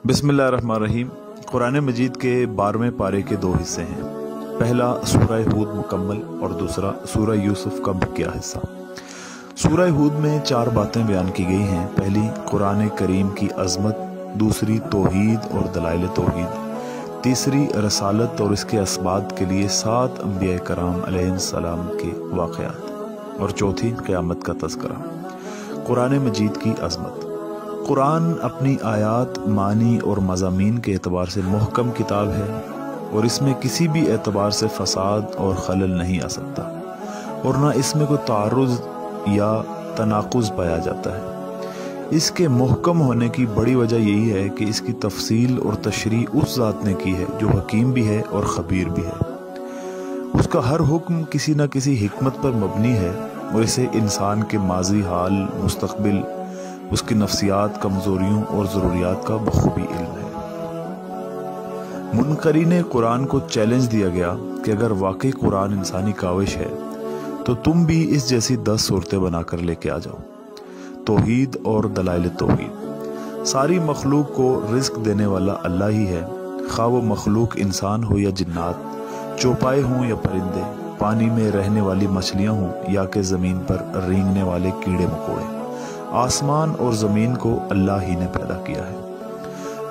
बिस्मिल्लाहिर्रहमानिर्रहीम। कुरान मजीद के 12वें पारे के दो हिस्से हैं। पहला सूरह हूद मुकम्मल और दूसरा सूरह यूसुफ का बकिया हिस्सा। सूरह हूद में 4 बातें बयान की गई हैं। पहली, कुरान करीम की अजमत। दूसरी, तौहीद और दलाइल तौहीद। तीसरी, रसालत और इसके असबात के लिए 7 अंबिया कराम अलैहिस्सलाम के वाक़यात। और चौथी, क़यामत का तज़किरा। कुरान मजीद की अजमत। कुरान अपनी आयात, मानी और मज़ामीन के एतबार से मुहकम किताब है और इसमें किसी भी एतबार से फसाद और खलल नहीं आ सकता और ना इसमें कोई तारुज़ या तनाकुज़ पाया जाता है। इसके मुहकम होने की बड़ी वजह यही है कि इसकी तफसील और तशरीह उस ज़ात ने की है जो हकीम भी है और ख़बीर भी है। उसका हर हुक्म किसी न किसी हिकमत पर मबनी है और इसे इंसान के माजी हाल, मुस्तक़बिल, उसकी नफ्सियात, कमज़ोरियों और ज़रूरियात का बखूबी इल्म है। मुनकरीन कुरान को चैलेंज दिया गया कि अगर वाकई कुरान इंसानी काविश है तो तुम भी इस जैसी 10 सूरतें बनाकर लेके आ जाओ। तौहीद और दलाइल तौहीद। सारी मखलूक को रिज़्क देने वाला अल्लाह ही है, खा वो मखलूक इंसान हो या जिन्नात, चौपाए हों या परिंदे, पानी में रहने वाली मछलियाँ हों या कि ज़मीन पर रेंगने वाले कीड़े मकोड़े। आसमान और ज़मीन को अल्लाह ही ने पैदा किया है।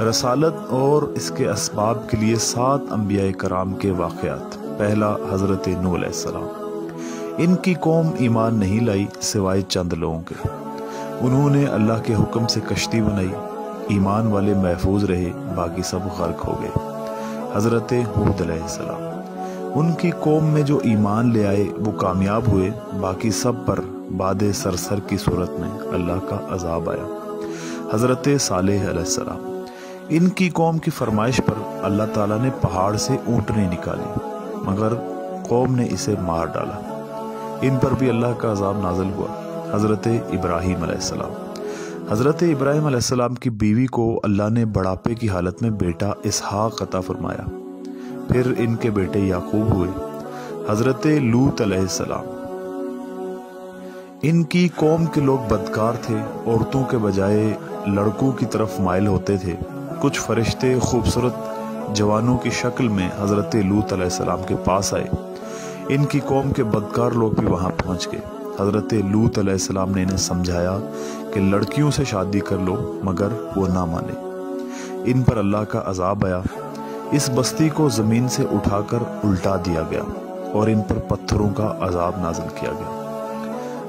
रसालत और इसके असबाब के लिए 7 अंबिया कराम के वाक़यात। पहला, हज़रत नूह अलैहिस्सलाम। इनकी कौम ईमान नहीं लाई सिवाय चंद लोगों के। उन्होंने अल्लाह के हुक्म से कश्ती बनाई, ईमान वाले महफूज रहे, बाकी सब गर्क हो गए। हज़रत हूद अलैहिस्सलाम। उनकी कौम में जो ईमान ले आए वो कामयाब हुए, बाकी सब पर बादे सरसर की सूरत में अल्लाह का अजाब आया। हज़रत सालेह अलैहिस्सलाम। इनकी कौम की फरमाइश पर अल्लाह ताला ने पहाड़ से ऊँटने निकाली मगर कौम ने इसे मार डाला। इन पर भी अल्लाह का अजाब नाज़िल हुआ। हज़रत इब्राहीम अलैहिस्सलाम। हज़रत इब्राहीम अलैहिस्सलाम की बीवी को अल्लाह ने बुढ़ापे की हालत में बेटा इसहाक अता फरमाया। फिर इनके बेटे याकूब हुए। हज़रत लूत अलैहिस्सलाम। इनकी कौम के लोग बदकार थे, औरतों के बजाय लड़कों की तरफ माइल होते थे। कुछ फरिश्ते खूबसूरत जवानों की शक्ल में हज़रत लूत अलैहिस्सलाम के पास आए। इनकी कौम के बदकार लोग भी वहां पहुंच गए। हज़रत लूत अलैहिस्सलाम ने इन्हें समझाया कि लड़कियों से शादी कर लो, मगर वो ना माने। इन पर अल्लाह का अजाब आया। इस बस्ती को ज़मीन से उठाकर उल्टा दिया गया और इन पर पत्थरों का अजाब नाज़िल किया गया।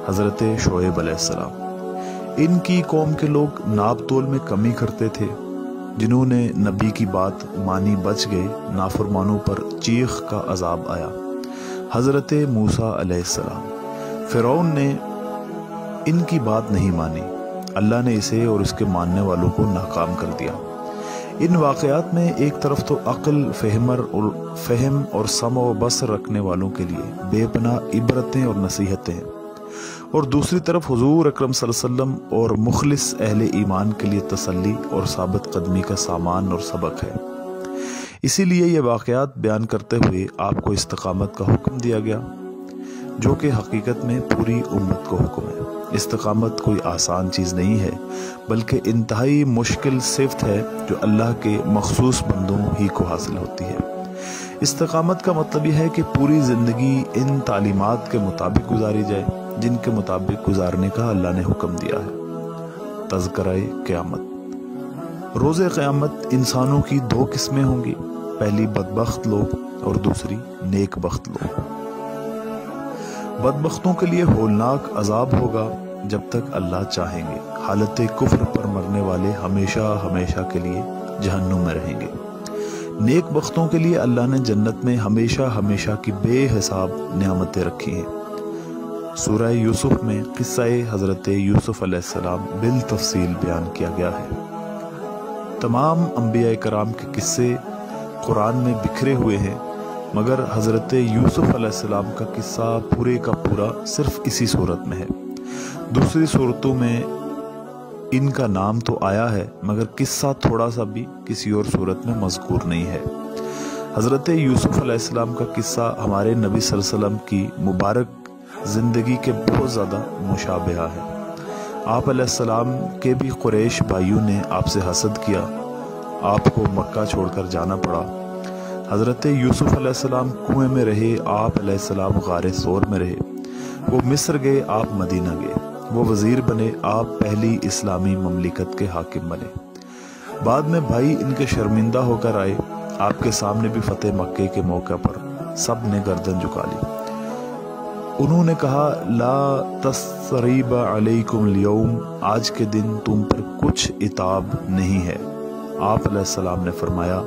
हज़रत शोएब अलैहिस्सलाम। इनकी कौम के लोग नाप तोल में कमी करते थे। जिन्होंने नबी की बात मानी बच गए, नाफरमानों पर चीख का अजाब आया। हज़रत मूसा अलैहिस्सलाम। फ़िरौन ने इनकी बात नहीं मानी, अल्लाह ने इसे और इसके मानने वालों को नाकाम कर दिया। इन वाक़यात में एक तरफ तो अक्ल, फ़हम और सम व बसर रखने वालों के लिए बेपनाह इबरतें और नसीहतें हैं और दूसरी तरफ हुजूर अकरम सल्लल्लाहु अलैहि वसल्लम और मुखलिस अहले ईमान के लिए तसल्ली और साबित कदमी का सामान और सबक है। इसीलिए ये वाक़यात बयान करते हुए आपको इस्तिक़ामत का हुक्म दिया गया, जो कि हकीकत में पूरी उम्मत को हुक्म है। इस्तिक़ामत कोई आसान चीज़ नहीं है, बल्कि इंतहाई मुश्किल सिफ़त है जो अल्लाह के मखसूस बंदों ही को हासिल होती है। इस्तिक़ामत का मतलब यह है कि पूरी ज़िंदगी इन तालीमात के मुताबिक गुजारी जाए जिनके मुताबिक गुजारने का अल्लाह ने हुक्म दिया है। तज़किरा क़यामत। रोज़े क़यामत इंसानों की 2 किस्में होंगी। पहली, बदबख्त लोग और दूसरी, नेक बख्त लोग। बदबख्तों के लिए होलनाक अजाब होगा जब तक अल्लाह चाहेंगे। हालत कुफ्र पर मरने वाले हमेशा हमेशा के लिए जहन्नुम में रहेंगे। नेक बख्तों के लिए अल्लाह ने जन्नत में हमेशा हमेशा की बेहिसाब नेमतें रखी हैं। सूरह यूसुफ में किस्सा हज़रत यूसुफ अलैहिस्सलाम बिल तफसील बयान किया गया है। तमाम अंबिया कराम के किस्से कुरान में बिखरे हुए हैं, मगर हज़रत यूसुफ अलैहिस्सलाम का किस्सा पूरे का पूरा सिर्फ इसी सूरत में है। दूसरी सूरतों में इनका नाम तो आया है, मगर किस्सा थोड़ा सा भी किसी और सूरत में मज़कूर नहीं है। हज़रत यूसुफ अलैहिस्सलाम का किस्सा हमारे नबी सल्लल्लाहु अलैहि वसल्लम की मुबारक ज़िंदगी के बहुत ज़्यादा मुशाबिहा है। आप अलैहिस्सलाम के भी कुरैश भाइयों ने आपसे हसद किया। आपको मक्का छोड़कर जाना पड़ा। हज़रत यूसुफ अलैहिस्सलाम कुएं में रहे, आप अलैहिस्सलाम गारे सोर में रहे। वो मिस्र गए, आप मदीना गए। वो वज़ीर बने, आप पहली इस्लामी ममलिकत के हाकिम बने। बाद में भाई इनके शर्मिंदा होकर आए, आपके सामने भी फतेह मक्के के मौके पर सब ने गर्दन झुका ली। उन्होंने कहा, ला तस्रीब अलैकुम लियौम, आज के दिन तुम पर कुछ इताब नहीं है। आप अलैहिस्सलाम ने फरमाया,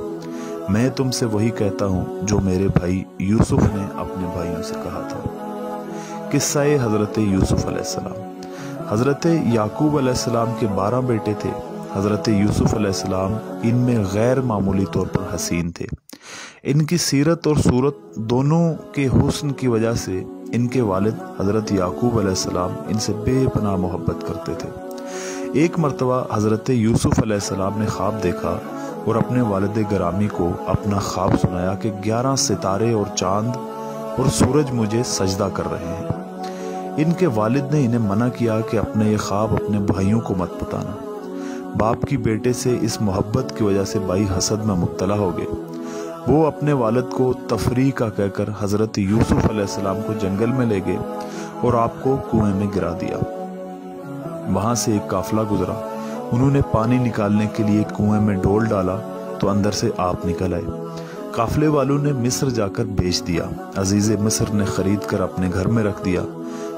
मैं तुमसे वही कहता हूँ जो मेरे भाई यूसुफ ने अपने भाइयों से कहा था। किस्सा-ए हज़रत यूसुफ अलैहिस्सलाम। हज़रत याकूब अलैहिस्सलाम के 12 बेटे थे। हज़रत यूसुफ अलैहिस्सलाम इनमें गैर मामूली तौर पर हसीन थे। इनकी सीरत और सूरत दोनों के हुस्न की वजह से इनके वालिद हज़रत याकूब अलैहिस्सलाम इनसे बेपनाह मोहब्बत करते थे। एक मर्तबा हज़रत यूसुफ अलैहिस्सलाम ने ख्वाब देखा और अपने वालिद गिरामी को अपना ख्वाब सुनाया कि 11 सितारे और चांद और सूरज मुझे सजदा कर रहे हैं। इनके वालिद ने इन्हें मना किया कि अपने ये ख्वाब अपने भाइयों को मत बताना। बाप की बेटे से इस मोहब्बत की वजह से भाई हसद में मुब्तला हो गए। वो अपने वालिद को तफरीह का कहकर हज़रत यूसुफ अलैहिस्सलाम को जंगल में ले गए और आपको कुएं में गिरा दिया। वहां से एक काफिला गुजरा। उन्होंने पानी निकालने के लिए कुएं में डोल डाला तो अंदर से आप निकल आए। काफिले वालों ने मिस्र जाकर बेच दिया। अजीज मिस्र ने खरीद कर अपने घर में रख दिया।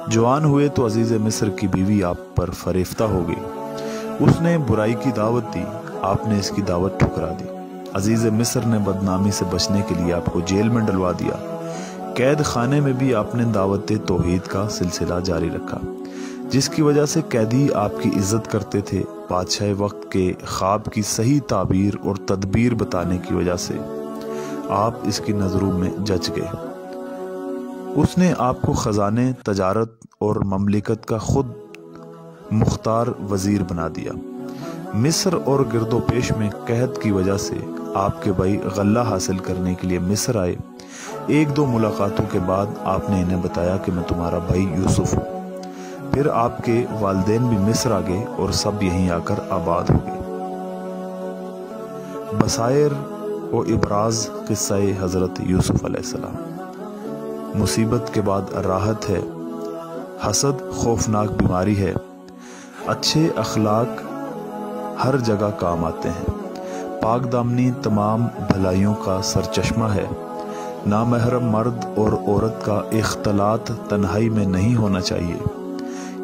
जवान हुए तो अजीज मिस्र की बीवी आप पर फरेफ्ता हो गई। उसने बुराई की दावत दी, आपने इसकी दावत ठुकरा दी। अजीज मिस्र ने बदनामी से बचने के लिए आपको जेल में डलवा दिया। कैद खाने में भी आपने दावत तौहीद का सिलसिला जारी रखा, जिसकी वजह से कैदी आपकी इज्जत करते थे। बादशाह वक्त के ख्वाब की सही ताबीर और तदबीर बताने की वजह से आप इसकी नजरों में जच गए। उसने आपको खजाने, तजारत और ममलिकत का खुद मुख्तार वजीर बना दिया। मिस्र और गिरदोपेश में कहत की वजह से आपके भाई गल्ला हासिल करने के लिए मिस्र आए। 1-2 मुलाकातों के बाद आपने इन्हें बताया कि मैं तुम्हारा भाई यूसुफ हूँ। फिर आपके वालिदैन भी मिस्र आ गए और सब यहीं आकर आबाद हो गए। बसायर व इबराज किस्सा-ए हज़रत यूसुफ अलैहिस्सलाम। मुसीबत के बाद राहत है। हसद खौफनाक बीमारी है। अच्छे अखलाक हर जगह काम आते हैं। पाक दामनी तमाम भलाइयों का सरचश्मा है। नामहरम मर्द और औरत का इख्तलात तन्हाई में नहीं होना चाहिए।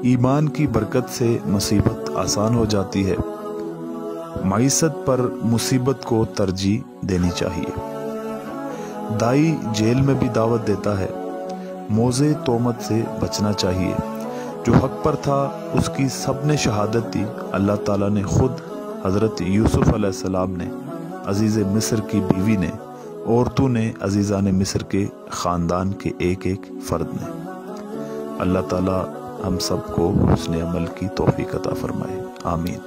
ईमान की बरकत से मुसीबत आसान हो जाती है। मईसत पर मुसीबत को तरजीह देनी चाहिए। दाई जेल में भी दावत देता है। मोज़े तोमत से बचना चाहिए। जो हक पर था उसकी सबने शहादत दी। अल्लाह ताला ने खुद हज़रत यूसुफ अलैहिस्सलाम ने, अजीज़ मिस्र की बीवी ने, औरतों ने, अजीज़ान मिस्र के ख़ानदान के एक एक फ़र्द ने। अल्लाह ताला हम सबको हुस्न अमल की तौफ़ीक़ अता फ़रमाए। आमीन।